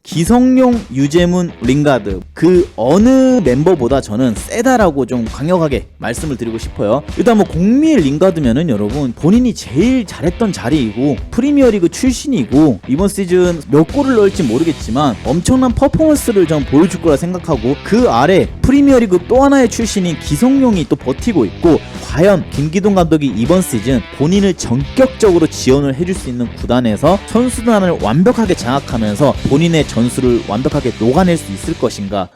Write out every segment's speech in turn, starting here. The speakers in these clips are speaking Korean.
기성용, 유재문, 링가드 그 어느 멤버보다 저는 세다라고 좀 강력하게 말씀을 드리고 싶어요. 일단 뭐 공미의 링가드면은 여러분 본인이 제일 잘했던 자리이고 프리미어리그 출신이고 이번 시즌 몇 골을 넣을지 모르겠지만 엄청난 퍼포먼스를 전 보여줄 거라 생각하고, 그 아래 프리미어리그 또 하나의 출신인 기성용이 또 버티고 있고, 과연 김기동 감독이 이번 시즌 본인을 전격적으로 지원을 해줄 수 있는 구단에서 선수단을 완벽하게 장악하면서 본인의 전술을 완벽하게 녹아낼 수 있을 것인가.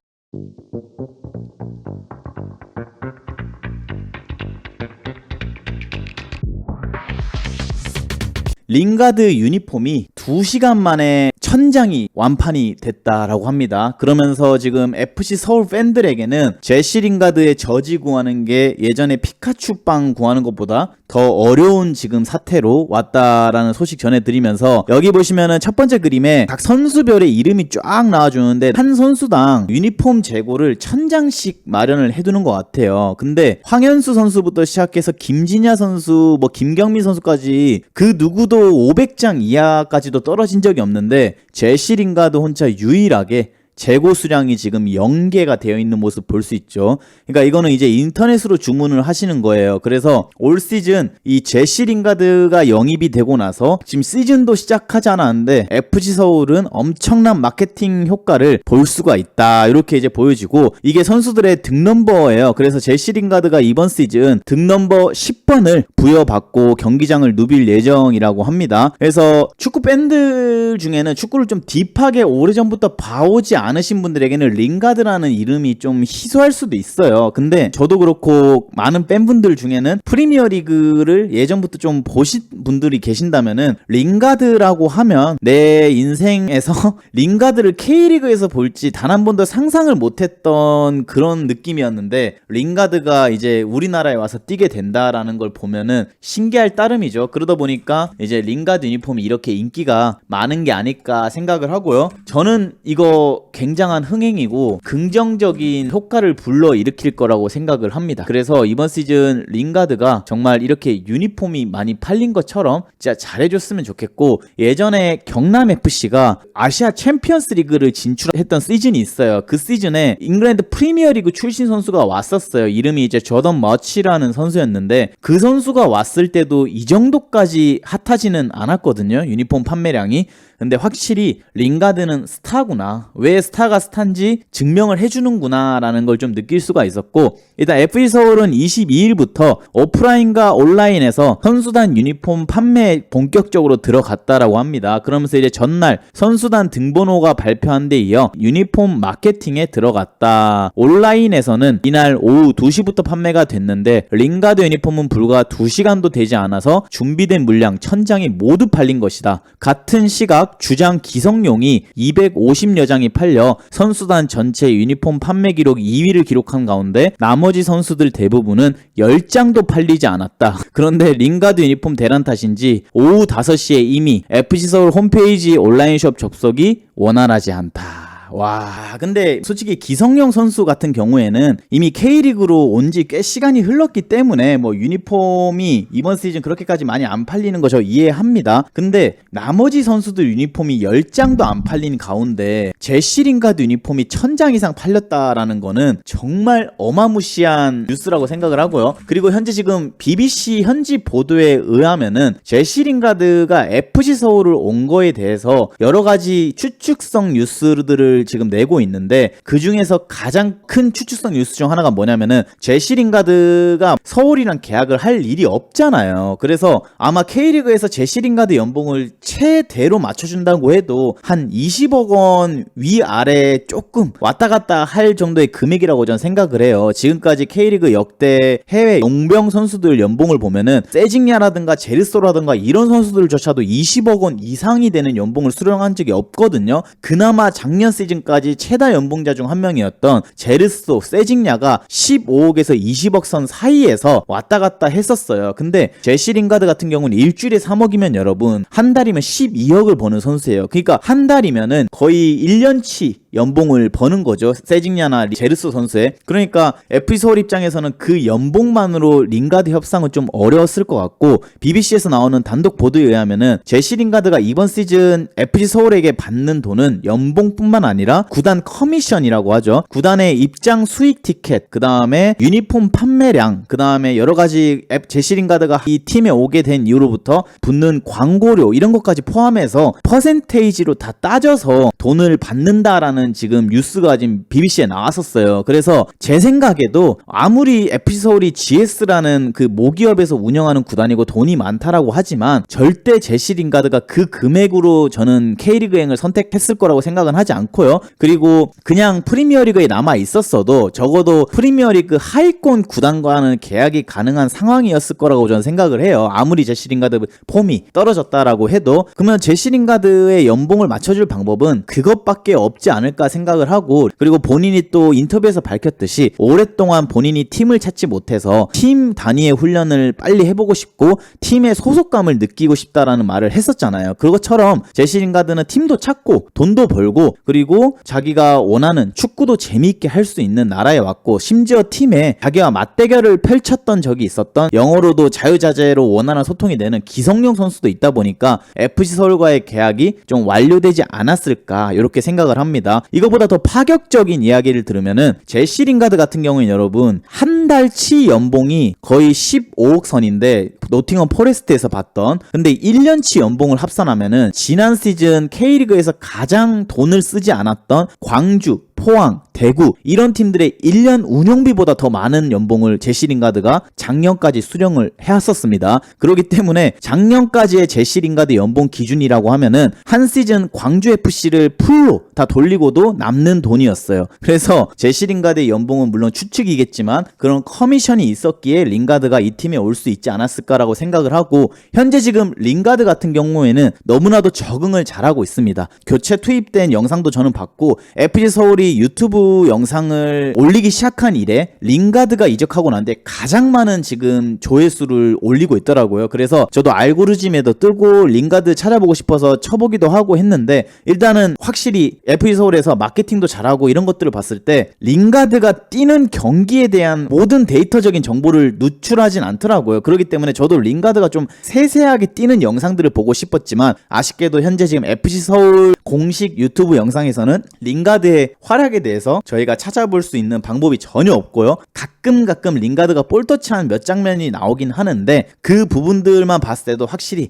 링가드 유니폼이 2시간 만에 천장이 완판이 됐다라고 합니다. 그러면서 지금 FC 서울 팬들에게는 제시 링가드의 저지 구하는 게 예전에 피카츄 빵 구하는 것보다 더 어려운 지금 사태로 왔다라는 소식 전해드리면서, 여기 보시면은 첫 번째 그림에 각 선수별의 이름이 쫙 나와주는데 한 선수당 유니폼 재고를 1000장씩 마련을 해두는 것 같아요. 근데 황현수 선수부터 시작해서 김진야 선수, 뭐 김경민 선수까지 그 누구도 500장 이하까지도 떨어진 적이 없는데 제시 링가드 혼자 유일하게 재고 수량이 지금 0개가 되어 있는 모습 볼 수 있죠. 그러니까 이거는 이제 인터넷으로 주문을 하시는 거예요. 그래서 올 시즌 이 제시 링가드가 영입이 되고 나서 지금 시즌도 시작하지 않았는데 FC 서울은 엄청난 마케팅 효과를 볼 수가 있다, 이렇게 이제 보여지고, 이게 선수들의 등넘버예요. 그래서 제시 링가드가 이번 시즌 등넘버 10번을 부여받고 경기장을 누빌 예정이라고 합니다. 그래서 축구 팬들 중에는 축구를 좀 딥하게 오래전부터 봐오지 않으신 분들에게는 링가드라는 이름이 좀 희소할 수도 있어요. 근데 저도 그렇고 많은 팬분들 중에는 프리미어리그를 예전부터 좀 보신 분들이 계신다면은 링가드라고 하면 내 인생에서 링가드를 K리그에서 볼지 단 한 번도 상상을 못했던 그런 느낌이었는데, 링가드가 이제 우리나라에 와서 뛰게 된다라는 걸 보면은 신기할 따름이죠. 그러다 보니까 이제 링가드 유니폼이 이렇게 인기가 많은 게 아닐까 생각을 하고요. 저는 이거 굉장한 흥행이고 긍정적인 효과를 불러일으킬 거라고 생각을 합니다. 그래서 이번 시즌 링가드가 정말 이렇게 유니폼이 많이 팔린 것처럼 진짜 잘해줬으면 좋겠고, 예전에 경남FC가 아시아 챔피언스 리그를 진출했던 시즌이 있어요. 그 시즌에 잉글랜드 프리미어리그 출신 선수가 왔었어요. 이름이 이제 조던 머치라는 선수였는데, 그 선수가 왔을 때도 이 정도까지 핫하지는 않았거든요, 유니폼 판매량이. 근데 확실히 링가드는 스타구나, 왜 스타가 스타인지 증명을 해주는구나 라는 걸 좀 느낄 수가 있었고, 일단 FC 서울은 22일부터 오프라인과 온라인에서 선수단 유니폼 판매에 본격적으로 들어갔다라고 합니다. 그러면서 이제 전날 선수단 등번호가 발표한 데 이어 유니폼 마케팅에 들어갔다. 온라인에서는 이날 오후 2시부터 판매가 됐는데 링가드 유니폼은 불과 2시간도 되지 않아서 준비된 물량 1000장이 모두 팔린 것이다. 같은 시각 주장 기성용이 250여 장이 팔려 선수단 전체 유니폼 판매 기록 2위를 기록한 가운데 나머지 선수들 대부분은 10장도 팔리지 않았다. 그런데 링가드 유니폼 대란 탓인지 오후 5시에 이미 FC 서울 홈페이지 온라인숍 접속이 원활하지 않다. 와, 근데 솔직히 기성용 선수 같은 경우에는 이미 K리그로 온 지 꽤 시간이 흘렀기 때문에 뭐 유니폼이 이번 시즌 그렇게까지 많이 안 팔리는 거 저 이해합니다. 근데 나머지 선수들 유니폼이 10장도 안 팔린 가운데 제시 링가드 유니폼이 1000장 이상 팔렸다라는 거는 정말 어마무시한 뉴스라고 생각을 하고요. 그리고 현재 지금 BBC 현지 보도에 의하면은 제시 링가드가 FC 서울을 온 거에 대해서 여러 가지 추측성 뉴스들을 지금 내고 있는데, 그 중에서 가장 큰 추측성 뉴스 중 하나가 뭐냐면은 제시 링가드가 서울이랑 계약을 할 일이 없잖아요. 그래서 아마 K리그에서 제시 링가드 연봉을 최대로 맞춰준다고 해도 한 20억 원 위아래 조금 왔다 갔다 할 정도의 금액이라고 저는 생각을 해요. 지금까지 K리그 역대 해외 용병 선수들 연봉을 보면은 세징야라든가 제르소라든가 이런 선수들조차도 20억 원 이상이 되는 연봉을 수령한 적이 없거든요. 그나마 작년 시즌까지 최다 연봉자 중 한 명이었던 제르소, 세징야가 15억에서 20억 선 사이에서 왔다 갔다 했었어요. 근데 제시 링가드 같은 경우는 일주일에 3억이면 여러분 한 달이면 12억을 버는 선수예요. 그러니까 한 달이면은 거의 1년치 연봉을 버는 거죠. 세징야나 제르소 선수의. 그러니까 FC 서울 입장에서는 그 연봉만으로 링가드 협상은 좀 어려웠을 것 같고, BBC에서 나오는 단독 보도에 의하면은 제시 링가드가 이번 시즌 FC 서울에게 받는 돈은 연봉뿐만 아니라 구단 커미션이라고 하죠. 구단의 입장 수익 티켓, 그 다음에 유니폼 판매량, 그 다음에 여러 가지 제시 링가드가 이 팀에 오게 된 이후로부터 붙는 광고료, 이런 것까지 포함해서 퍼센테이지로 다 따져서 돈을 받는다라는 지금 뉴스가 지금 BBC에 나왔었어요. 그래서 제 생각에도 아무리 FC 서울이 GS라는 그 모기업에서 운영하는 구단이고 돈이 많다라고 하지만 절대 제시 링가드가 그 금액으로 저는 K리그행을 선택했을 거라고 생각은 하지 않고요. 그리고 그냥 프리미어리그에 남아 있었어도 적어도 프리미어리그 하위권 구단과는 계약이 가능한 상황이었을 거라고 저는 생각을 해요. 아무리 제시 링가드 폼이 떨어졌다라고 해도. 그러면 제시 링가드의 연봉을 맞춰줄 방법은 그것밖에 없지 않을까 생각을 하고, 그리고 본인이 또 인터뷰에서 밝혔듯이 오랫동안 본인이 팀을 찾지 못해서 팀 단위의 훈련을 빨리 해보고 싶고 팀의 소속감을 느끼고 싶다라는 말을 했었잖아요. 그것처럼 제시 링가드는 팀도 찾고 돈도 벌고 그리고 자기가 원하는 축구도 재미있게 할 수 있는 나라에 왔고, 심지어 팀에 자기와 맞대결을 펼쳤던 적이 있었던, 영어로도 자유자재로 원활한 소통이 되는 기성용 선수도 있다 보니까 FC 서울과의 계약이 좀 완료되지 않았을까 이렇게 생각을 합니다. 이거보다 더 파격적인 이야기를 들으면은 제시 링가드 같은 경우는 여러분 한 달치 연봉이 거의 15억 선인데 노팅엄 포레스트에서 받던, 근데 1년치 연봉을 합산하면은 지난 시즌 K리그에서 가장 돈을 쓰지 않았던 광주, 포항, 대구 이런 팀들의 1년 운영비보다 더 많은 연봉을 제시 링가드가 작년까지 수령을 해왔었습니다. 그렇기 때문에 작년까지의 제시 링가드 연봉 기준이라고 하면은 한 시즌 광주 FC를 풀로 다 돌리고도 남는 돈이었어요. 그래서 제시 링가드의 연봉은 물론 추측이겠지만 그런 커미션이 있었기에 링가드가 이 팀에 올 수 있지 않았을까라고 생각을 하고, 현재 지금 링가드 같은 경우에는 너무나도 적응을 잘하고 있습니다. 교체 투입된 영상도 저는 봤고, FC 서울이 유튜브 영상을 올리기 시작한 이래 링가드가 이적하고 난 뒤에 가장 많은 지금 조회수를 올리고 있더라고요. 그래서 저도 알고리즘에도 뜨고 링가드 찾아보고 싶어서 쳐보기도 하고 했는데, 일단은 확실히 FC 서울에서 마케팅도 잘하고 이런 것들을 봤을 때 링가드가 뛰는 경기에 대한 모든 데이터적인 정보를 누출하진 않더라고요. 그렇기 때문에 저도 링가드가 좀 세세하게 뛰는 영상들을 보고 싶었지만, 아쉽게도 현재 지금 FC 서울 공식 유튜브 영상에서는 링가드의 활약에 대해서 저희가 찾아볼 수 있는 방법이 전혀 없고요. 가끔 링가드가 볼터치한 몇 장면이 나오긴 하는데 그 부분들만 봤을 때도 확실히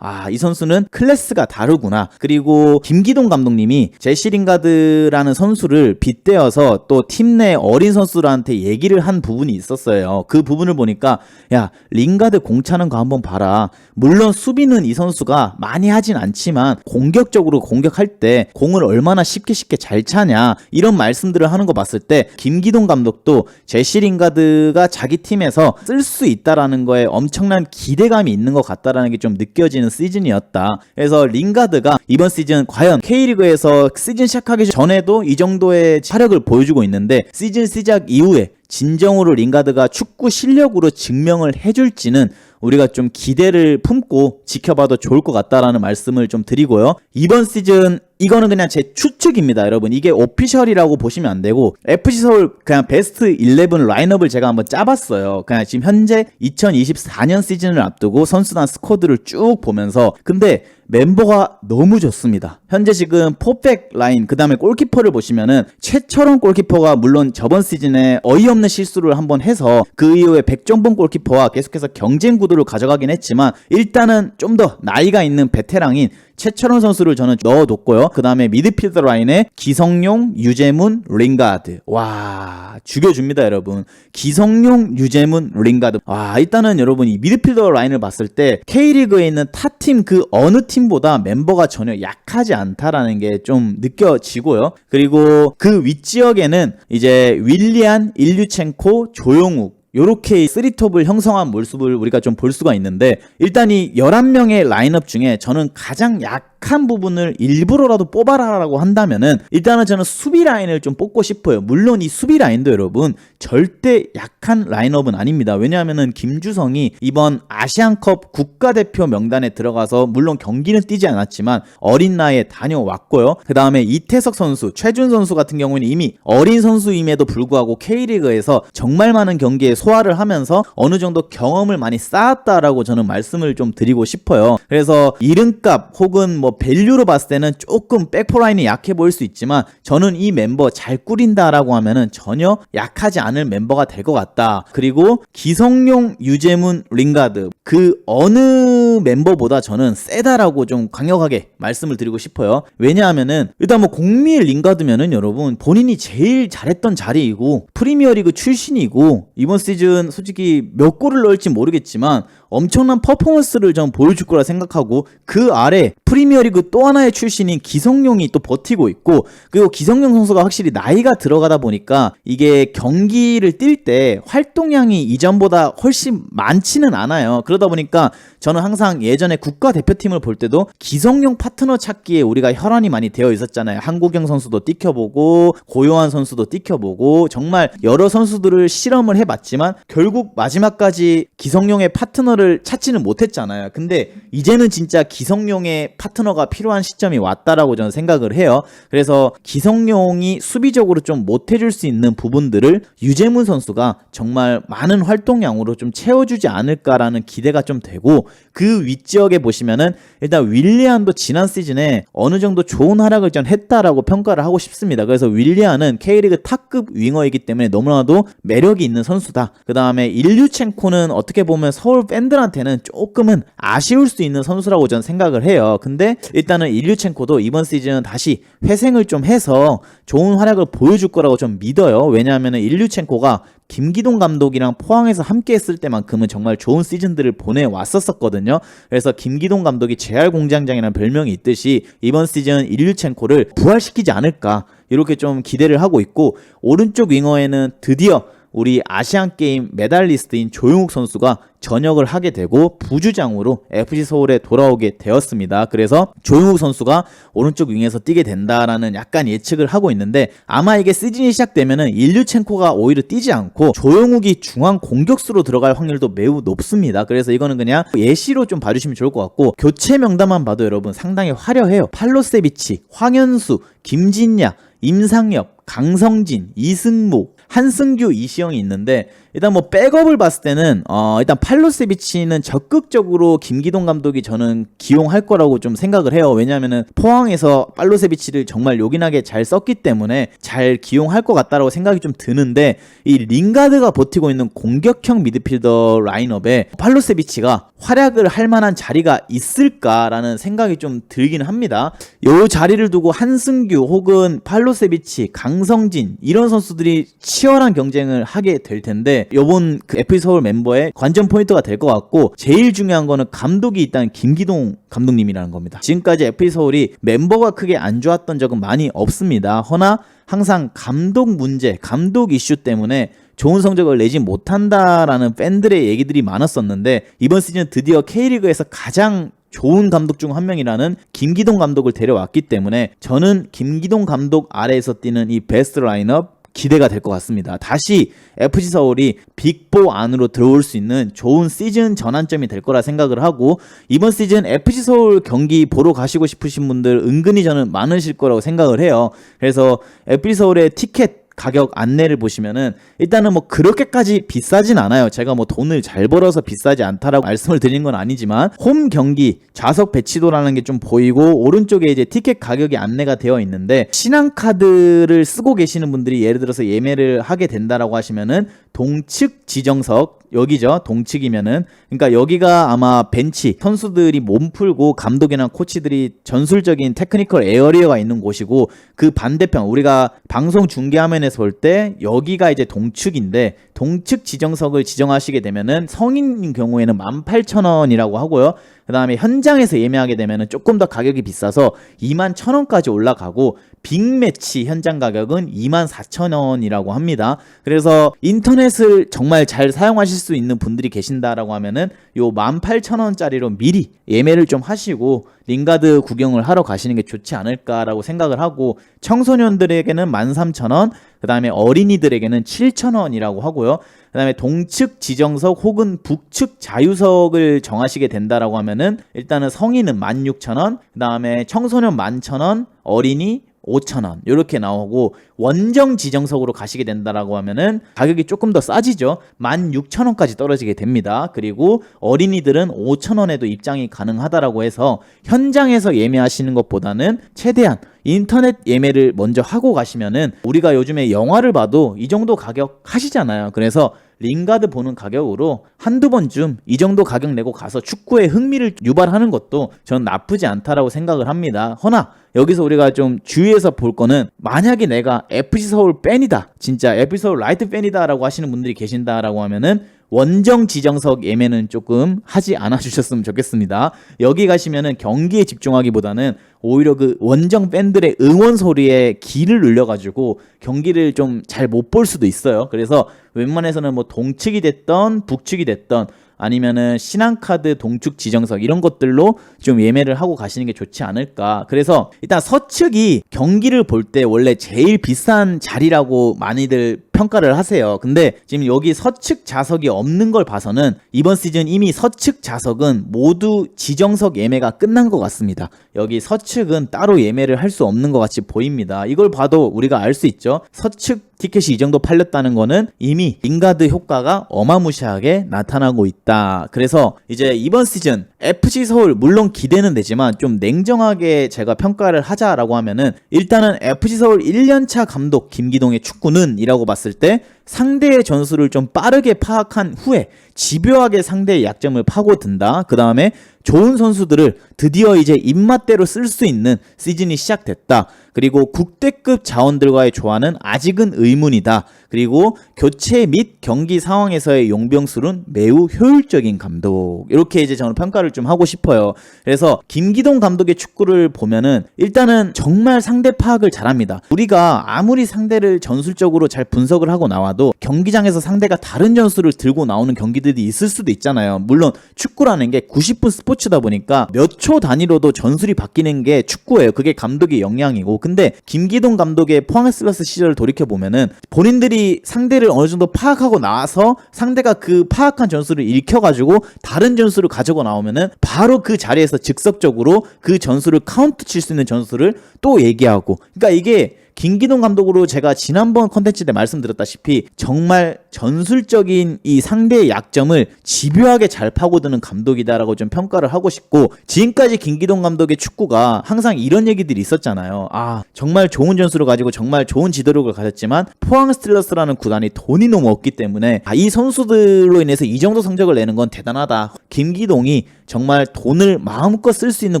이 선수는 클래스가 다르구나. 그리고 김기동 감독님이 제시 링가드라는 선수를 빗대어서 또 팀 내 어린 선수들한테 얘기를 한 부분이 있었어요. 그 부분을 보니까 야, 링가드 공 차는 거 한번 봐라. 물론 수비는 이 선수가 많이 하진 않지만 공격적으로 공격할 때 공을 얼마나 쉽게 잘 차냐, 이런 말씀들을 하는 거 봤을 때 김기동 감독도 제시 링가드가 자기 팀에서 쓸 수 있다라는 거에 엄청난 기대감이 있는 것 같다라는 게 좀 느껴지는 시즌이었다. 그래서 링가드가 이번 시즌 과연 K리그에서 시즌 시작하기 전에도 이 정도의 차력을 보여주고 있는데 시즌 시작 이후에 진정으로 링가드가 축구 실력으로 증명을 해줄지는 우리가 좀 기대를 품고 지켜봐도 좋을 것 같다라는 말씀을 좀 드리고요. 이번 시즌 이거는 그냥 제 추측입니다, 여러분. 이게 오피셜이라고 보시면 안 되고 FC 서울 그냥 베스트 11 라인업을 제가 한번 짜봤어요. 그냥 지금 현재 2024년 시즌을 앞두고 선수단 스쿼드를 쭉 보면서, 근데 멤버가 너무 좋습니다. 현재 지금 포백 라인, 그 다음에 골키퍼를 보시면은 최철원 골키퍼가 물론 저번 시즌에 어이없는 실수를 한번 해서 그 이후에 백종범 골키퍼와 계속해서 경쟁 구도를 가져가긴 했지만 일단은 좀 더 나이가 있는 베테랑인 최철원 선수를 저는 넣어뒀고요. 그 다음에 미드필더 라인에 기성용, 유재문, 링가드. 와, 죽여줍니다, 여러분. 기성용, 유재문, 링가드. 와, 일단은 여러분 이 미드필더 라인을 봤을 때 K리그에 있는 타팀 그 어느 팀보다 멤버가 전혀 약하지 않다라는 게 좀 느껴지고요. 그리고 그 윗지역에는 이제 윌리안, 일류첸코, 조용욱, 요렇게 3톱을 형성한 모습을 우리가 좀 볼 수가 있는데, 일단 이 11명의 라인업 중에 저는 가장 약한 부분을 일부러라도 뽑아라라고 한다면은 일단은 저는 수비 라인을 좀 뽑고 싶어요. 물론 이 수비 라인도 여러분 절대 약한 라인업은 아닙니다. 왜냐하면은 김주성이 이번 아시안컵 국가대표 명단에 들어가서 물론 경기는 뛰지 않았지만 어린 나이에 다녀왔고요. 그 다음에 이태석 선수, 최준 선수 같은 경우는 이미 어린 선수임에도 불구하고 K리그에서 정말 많은 경기에 소화를 하면서 어느 정도 경험을 많이 쌓았다라고 저는 말씀을 좀 드리고 싶어요. 그래서 이름값 혹은 뭐 밸류로 봤을 때는 조금 백포라인이 약해 보일 수 있지만 저는 이 멤버 잘 꾸린다라고 하면은 전혀 약하지 않을 멤버가 될 것 같다. 그리고 기성용, 유재문, 링가드 그 어느 멤버보다 저는 세다라고 좀 강력하게 말씀을 드리고 싶어요. 왜냐하면은 일단 뭐 공미의 링가드면은 여러분 본인이 제일 잘했던 자리이고 프리미어리그 출신이고 이번 시즌 솔직히 몇 골을 넣을지 모르겠지만 엄청난 퍼포먼스를 좀 보여줄 거라 생각하고, 그 아래 프리미어리그 또 하나의 출신인 기성용이 또 버티고 있고, 그리고 기성용 선수가 확실히 나이가 들어가다 보니까 이게 경기를 뛸 때 활동량이 이전보다 훨씬 많지는 않아요. 그러다 보니까 저는 항상 예전에 국가대표팀을 볼 때도 기성용 파트너 찾기에 우리가 혈안이 많이 되어 있었잖아요. 한국영 선수도 뛰켜보고 고요한 선수도 뛰켜보고 정말 여러 선수들을 실험을 해봤지만 결국 마지막까지 기성용의 파트너를 찾지는 못했잖아요. 근데 이제는 진짜 기성용의 파트너가 필요한 시점이 왔다라고 저는 생각을 해요. 그래서 기성용이 수비적으로 좀 못해줄 수 있는 부분들을 유재문 선수가 정말 많은 활동량으로 좀 채워주지 않을까라는 기대가 좀 되고, 그 윗지역에 보시면은 일단 윌리안도 지난 시즌에 어느 정도 좋은 활약을 좀 했다라고 평가를 하고 싶습니다. 그래서 윌리안은 K리그 탑급 윙어이기 때문에 너무나도 매력이 있는 선수다. 그 다음에 일류첸코는 어떻게 보면 서울 팬들한테는 조금은 아쉬울 수 있는 선수라고 저는 생각을 해요. 근데 일단은 일류첸코도 이번 시즌 다시 회생을 좀 해서 좋은 활약을 보여줄 거라고 좀 믿어요. 왜냐하면은 일류첸코가 김기동 감독이랑 포항에서 함께 했을 때만큼은 정말 좋은 시즌들을 보내왔었거든요. 그래서 김기동 감독이 재활공장장이라는 별명이 있듯이 이번 시즌 일류첸코를 부활시키지 않을까 이렇게 좀 기대를 하고 있고, 오른쪽 윙어에는 드디어 우리 아시안게임 메달리스트인 조용욱 선수가 전역을 하게 되고 부주장으로 FC 서울에 돌아오게 되었습니다. 그래서 조용욱 선수가 오른쪽 윙에서 뛰게 된다라는 약간 예측을 하고 있는데, 아마 이게 시즌이 시작되면은 일류첸코가 오히려 뛰지 않고 조용욱이 중앙 공격수로 들어갈 확률도 매우 높습니다. 그래서 이거는 그냥 예시로 좀 봐주시면 좋을 것 같고, 교체 명단만 봐도 여러분 상당히 화려해요. 팔로세비치, 황현수, 김진야, 임상엽, 강성진, 이승모, 한승규, 이시영이 있는데, 일단 뭐 백업을 봤을 때는 일단 팔로세비치는 적극적으로 김기동 감독이 저는 기용할 거라고 좀 생각을 해요. 왜냐하면은 포항에서 팔로세비치를 정말 요긴하게 잘 썼기 때문에 잘 기용할 것 같다라고 생각이 좀 드는데, 이 링가드가 버티고 있는 공격형 미드필더 라인업에 팔로세비치가 활약을 할 만한 자리가 있을까라는 생각이 좀 들긴 합니다. 요 자리를 두고 한승규 혹은 팔로세비치, 강성진 이런 선수들이 치열한 경쟁을 하게 될 텐데, 요번 그 FC 서울 멤버의 관전 포인트가 될 것 같고, 제일 중요한 거는 감독이 일단 김기동 감독님이라는 겁니다. 지금까지 FC 서울이 멤버가 크게 안 좋았던 적은 많이 없습니다. 허나 항상 감독 문제, 감독 이슈 때문에 좋은 성적을 내지 못한다라는 팬들의 얘기들이 많았었는데, 이번 시즌 드디어 K리그에서 가장 좋은 감독 중 한 명이라는 김기동 감독을 데려왔기 때문에 저는 김기동 감독 아래에서 뛰는 이 베스트 라인업 기대가 될 것 같습니다. 다시 FC 서울이 빅4 안으로 들어올 수 있는 좋은 시즌 전환점이 될 거라 생각을 하고, 이번 시즌 FC 서울 경기 보러 가시고 싶으신 분들 은근히 저는 많으실 거라고 생각을 해요. 그래서 FC 서울의 티켓 가격 안내를 보시면은 일단은 뭐 그렇게까지 비싸진 않아요. 제가 뭐 돈을 잘 벌어서 비싸지 않다라고 말씀을 드린 건 아니지만, 홈 경기 좌석 배치도라는 게 좀 보이고, 오른쪽에 이제 티켓 가격이 안내가 되어 있는데, 신한카드를 쓰고 계시는 분들이 예를 들어서 예매를 하게 된다라고 하시면은 동측 지정석, 여기죠. 동측이면은, 그러니까 여기가 아마 벤치, 선수들이 몸 풀고 감독이나 코치들이 전술적인 테크니컬 에어리어가 있는 곳이고, 그 반대편 우리가 방송 중계 화면에서 볼 때 여기가 이제 동측인데, 동측 지정석을 지정하시게 되면은 성인인 경우에는 18,000원이라고 하고요. 그 다음에 현장에서 예매하게 되면은 조금 더 가격이 비싸서 21,000원까지 올라가고, 빅매치 현장 가격은 24,000원이라고 합니다. 그래서 인터넷을 정말 잘 사용하실 수 있는 분들이 계신다라고 하면은 요 18,000원짜리로 미리 예매를 좀 하시고 링가드 구경을 하러 가시는 게 좋지 않을까라고 생각을 하고, 청소년들에게는 13,000원, 그 다음에 어린이들에게는 7,000원이라고 하고요. 그 다음에 동측 지정석 혹은 북측 자유석을 정하시게 된다라고 하면은 일단은 성인은 16,000원, 그 다음에 청소년 11,000원, 어린이 5,000원 이렇게 나오고, 원정 지정석으로 가시게 된다라고 하면은 가격이 조금 더 싸지죠. 16,000원까지 떨어지게 됩니다. 그리고 어린이들은 5,000원에도 입장이 가능하다라고 해서 현장에서 예매하시는 것보다는 최대한 인터넷 예매를 먼저 하고 가시면은, 우리가 요즘에 영화를 봐도 이 정도 가격 하시잖아요. 그래서 링가드 보는 가격으로 한두 번쯤 이 정도 가격 내고 가서 축구에 흥미를 유발하는 것도 저는 나쁘지 않다라고 생각을 합니다. 허나 여기서 우리가 좀 주의해서 볼 거는, 만약에 내가 FC 서울 팬이다, 진짜 FC 서울 라이트 팬이다 라고 하시는 분들이 계신다라고 하면은 원정 지정석 예매는 조금 하지 않아 주셨으면 좋겠습니다. 여기 가시면은 경기에 집중하기보다는 오히려 그 원정 팬들의 응원 소리에 귀를 눌려가지고 경기를 좀 잘 못 볼 수도 있어요. 그래서 웬만해서는 뭐 동측이 됐던 북측이 됐던 아니면은 신한카드 동축 지정석 이런 것들로 좀 예매를 하고 가시는 게 좋지 않을까. 그래서 일단 서측이 경기를 볼 때 원래 제일 비싼 자리라고 많이들 평가를 하세요. 근데 지금 여기 서측 좌석이 없는 걸 봐서는 이번 시즌 이미 서측 좌석은 모두 지정석 예매가 끝난 것 같습니다. 여기 서측은 따로 예매를 할 수 없는 것 같이 보입니다. 이걸 봐도 우리가 알 수 있죠. 서측 티켓이 이 정도 팔렸다는 거는 이미 링가드 효과가 어마무시하게 나타나고 있다. 그래서 이제 이번 시즌 FC 서울 물론 기대는 되지만 좀 냉정하게 제가 평가를 하자라고 하면은, 일단은 FC 서울 1년차 감독 김기동의 축구는 이라고 봤을 때 상대의 전술을 좀 빠르게 파악한 후에 집요하게 상대의 약점을 파고든다. 그 다음에 좋은 선수들을 드디어 이제 입맛대로 쓸 수 있는 시즌이 시작됐다. 그리고 국대급 자원들과의 조화는 아직은 의문이다. 그리고 교체 및 경기 상황에서의 용병술은 매우 효율적인 감독. 이렇게 이제 저는 평가를 좀 하고 싶어요. 그래서 김기동 감독의 축구를 보면은 일단은 정말 상대 파악을 잘합니다. 우리가 아무리 상대를 전술적으로 잘 분석을 하고 나와도 경기장에서 상대가 다른 전술을 들고 나오는 경기들이 있을 수도 있잖아요. 물론 축구라는 게 90분 스포츠다 보니까 몇 초 단위로도 전술이 바뀌는 게 축구예요. 그게 감독의 역량이고. 근데 김기동 감독의 포항 에슬러스 시절을 돌이켜보면은 본인들이 상대를 어느 정도 파악하고 나서 상대가 그 파악한 전술을 읽혀가지고 다른 전술을 가지고 나오면은 바로 그 자리에서 즉석적으로 그 전술을 카운트 칠 수 있는 전술을 또 얘기하고, 그러니까 이게 김기동 감독으로 제가 지난번 컨텐츠 때 말씀드렸다시피 정말 전술적인 이 상대의 약점을 집요하게 잘 파고드는 감독이다라고 좀 평가를 하고 싶고, 지금까지 김기동 감독의 축구가 항상 이런 얘기들이 있었잖아요. 정말 좋은 전술을 가지고 정말 좋은 지도력을 가졌지만 포항 스틸러스라는 구단이 돈이 너무 없기 때문에 이 선수들로 인해서 이 정도 성적을 내는 건 대단하다. 김기동이 정말 돈을 마음껏 쓸 수 있는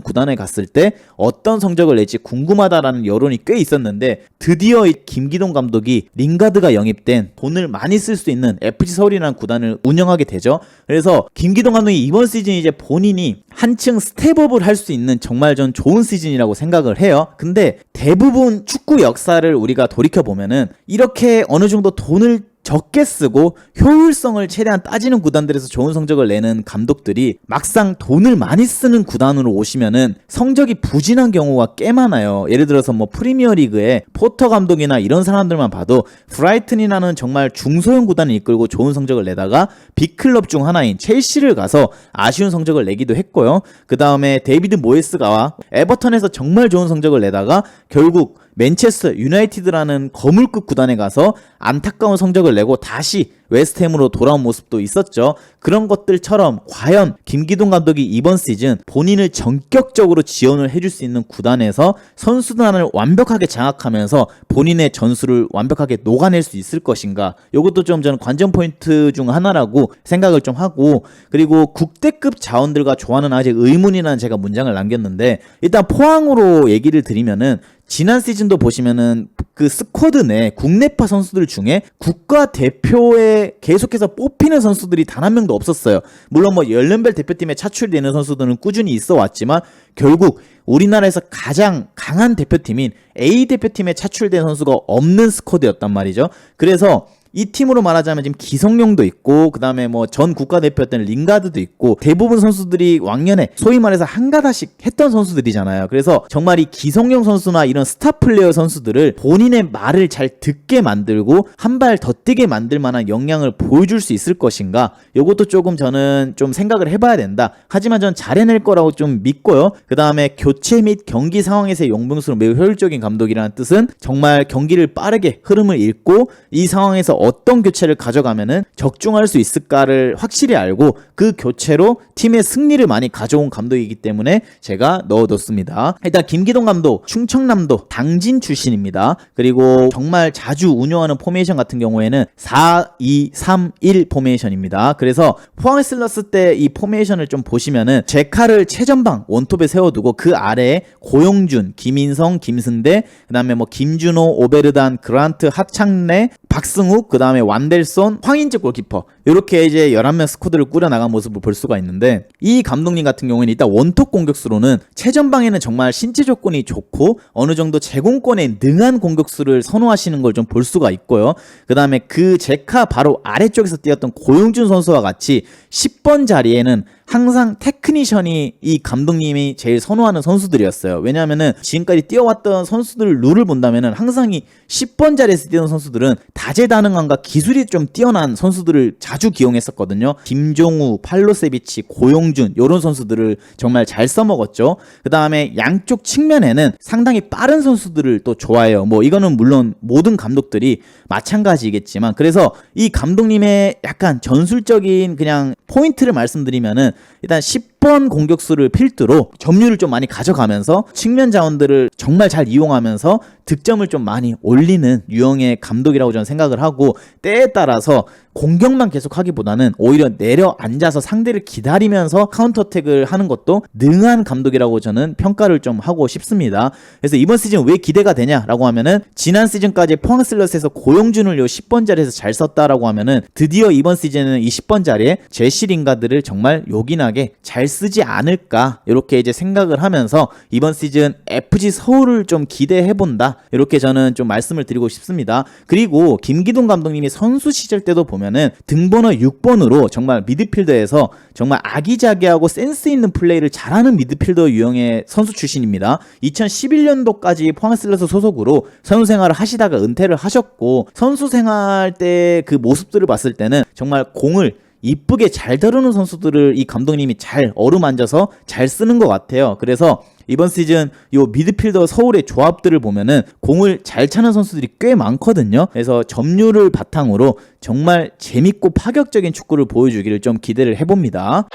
구단에 갔을 때 어떤 성적을 낼지 궁금하다라는 여론이 꽤 있었는데, 드디어 이 김기동 감독이 링가드가 영입된 돈을 많이 쓸 수 있는 FC 서울이라는 구단을 운영하게 되죠. 그래서 김기동 감독이 이번 시즌 이제 본인이 한층 스텝업을 할 수 있는 정말 전 좋은 시즌이라고 생각을 해요. 근데 대부분 축구 역사를 우리가 돌이켜보면은 이렇게 어느 정도 돈을 적게 쓰고 효율성을 최대한 따지는 구단들에서 좋은 성적을 내는 감독들이 막상 돈을 많이 쓰는 구단으로 오시면은 성적이 부진한 경우가 꽤 많아요. 예를 들어서 뭐 프리미어리그의 포터 감독이나 이런 사람들만 봐도 브라이튼이라는 정말 중소형 구단을 이끌고 좋은 성적을 내다가 빅클럽 중 하나인 첼시를 가서 아쉬운 성적을 내기도 했고요. 그 다음에 데이비드 모예스가 에버턴에서 정말 좋은 성적을 내다가 결국 맨체스터 유나이티드라는 거물급 구단에 가서 안타까운 성적을 내고 다시 웨스트햄으로 돌아온 모습도 있었죠. 그런 것들처럼 과연 김기동 감독이 이번 시즌 본인을 전격적으로 지원을 해줄 수 있는 구단에서 선수단을 완벽하게 장악하면서 본인의 전술을 완벽하게 녹아낼 수 있을 것인가, 이것도 좀 저는 관전 포인트 중 하나라고 생각을 좀 하고, 그리고 국대급 자원들과 조화는 아직 의문이라는 제가 문장을 남겼는데, 일단 포항으로 얘기를 드리면은 지난 시즌도 보시면은 그 스쿼드 내 국내파 선수들 중에 국가대표에 계속해서 뽑히는 선수들이 단 한 명도 없었어요. 물론 뭐 연령별 대표팀에 차출되는 선수들은 꾸준히 있어 왔지만 결국 우리나라에서 가장 강한 대표팀인 A 대표팀에 차출된 선수가 없는 스쿼드였단 말이죠. 그래서 이 팀으로 말하자면 지금 기성용도 있고 그 다음에 뭐 전 국가대표였던 링가드도 있고 대부분 선수들이 왕년에 소위 말해서 한 가닥씩 했던 선수들이잖아요. 그래서 정말 이 기성용 선수나 이런 스타 플레이어 선수들을 본인의 말을 잘 듣게 만들고 한 발 더 뛰게 만들 만한 역량을 보여줄 수 있을 것인가, 요것도 조금 저는 좀 생각을 해봐야 된다. 하지만 전 잘해낼 거라고 좀 믿고요. 그 다음에 교체 및 경기 상황에서의 용병수로 매우 효율적인 감독이라는 뜻은 정말 경기를 빠르게 흐름을 읽고 이 상황에서 어떤 교체를 가져가면은 적중할 수 있을까를 확실히 알고 그 교체로 팀의 승리를 많이 가져온 감독이기 때문에 제가 넣어뒀습니다. 일단 김기동 감독 충청남도 당진 출신입니다. 그리고 정말 자주 운영하는 포메이션 같은 경우에는 4-2-3-1 포메이션입니다. 그래서 포항 슬러스 때 이 포메이션을 좀 보시면은 제카를 최전방 원톱에 세워두고 그 아래에 고용준, 김인성, 김승대, 그 다음에 뭐 김준호, 오베르단, 그란트, 하창래, 박승욱, 그 다음에 완델손, 황인재 골키퍼, 이렇게 이제 11명 스쿼드를 꾸려나간 모습을 볼 수가 있는데, 이 감독님 같은 경우에는 일단 원톱 공격수로는 최전방에는 정말 신체 조건이 좋고 어느 정도 제공권에 능한 공격수를 선호하시는 걸 좀 볼 수가 있고요. 그 다음에 그 제카 바로 아래쪽에서 뛰었던 고용준 선수와 같이 10번 자리에는 항상 테크니션이 이 감독님이 제일 선호하는 선수들이었어요. 왜냐하면은 지금까지 뛰어왔던 선수들 룰을 본다면은 항상 이 10번 자리에서 뛰는 선수들은 다재다능함과 기술이 좀 뛰어난 선수들을 자주 기용했었거든요. 김종우, 팔로세비치, 고용준 이런 선수들을 정말 잘 써먹었죠. 그 다음에 양쪽 측면에는 상당히 빠른 선수들을 또 좋아해요. 뭐 이거는 물론 모든 감독들이 마찬가지겠지만, 그래서 이 감독님의 약간 전술적인 그냥 포인트를 말씀드리면은 일단 10번 공격수를 필두로 점유율을 좀 많이 가져가면서 측면 자원들을 정말 잘 이용하면서 득점을 좀 많이 올리는 유형의 감독이라고 저는 생각을 하고, 때에 따라서 공격만 계속 하기보다는 오히려 내려앉아서 상대를 기다리면서 카운터택을 하는 것도 능한 감독이라고 저는 평가를 좀 하고 싶습니다. 그래서 이번 시즌 왜 기대가 되냐라고 하면은 지난 시즌까지 포항 슬러스에서 고용준을 요 10번 자리에서 잘 썼다라고 하면은 드디어 이번 시즌은 이 10번 자리에 제시 링가드를 정말 요긴하게 잘 쓰지 않을까, 이렇게 이제 생각을 하면서 이번 시즌 FG 서울을 좀 기대해본다, 이렇게 저는 좀 말씀을 드리고 싶습니다. 그리고 김기동 감독님이 선수 시절 때도 보면은 등번호 6번으로 정말 미드필더에서 정말 아기자기하고 센스 있는 플레이를 잘하는 미드필더 유형의 선수 출신입니다. 2011년도까지 포항 슬러스 소속으로 선수 생활을 하시다가 은퇴를 하셨고, 선수 생활 때 그 모습들을 봤을 때는 정말 공을 이쁘게 잘 다루는 선수들을 이 감독님이 잘 어루만져서 잘 쓰는 것 같아요. 그래서 이번 시즌 요 미드필더 서울의 조합들을 보면은 공을 잘 차는 선수들이 꽤 많거든요. 그래서 점유를 바탕으로 정말 재밌고 파격적인 축구를 보여주기를 좀 기대를 해봅니다.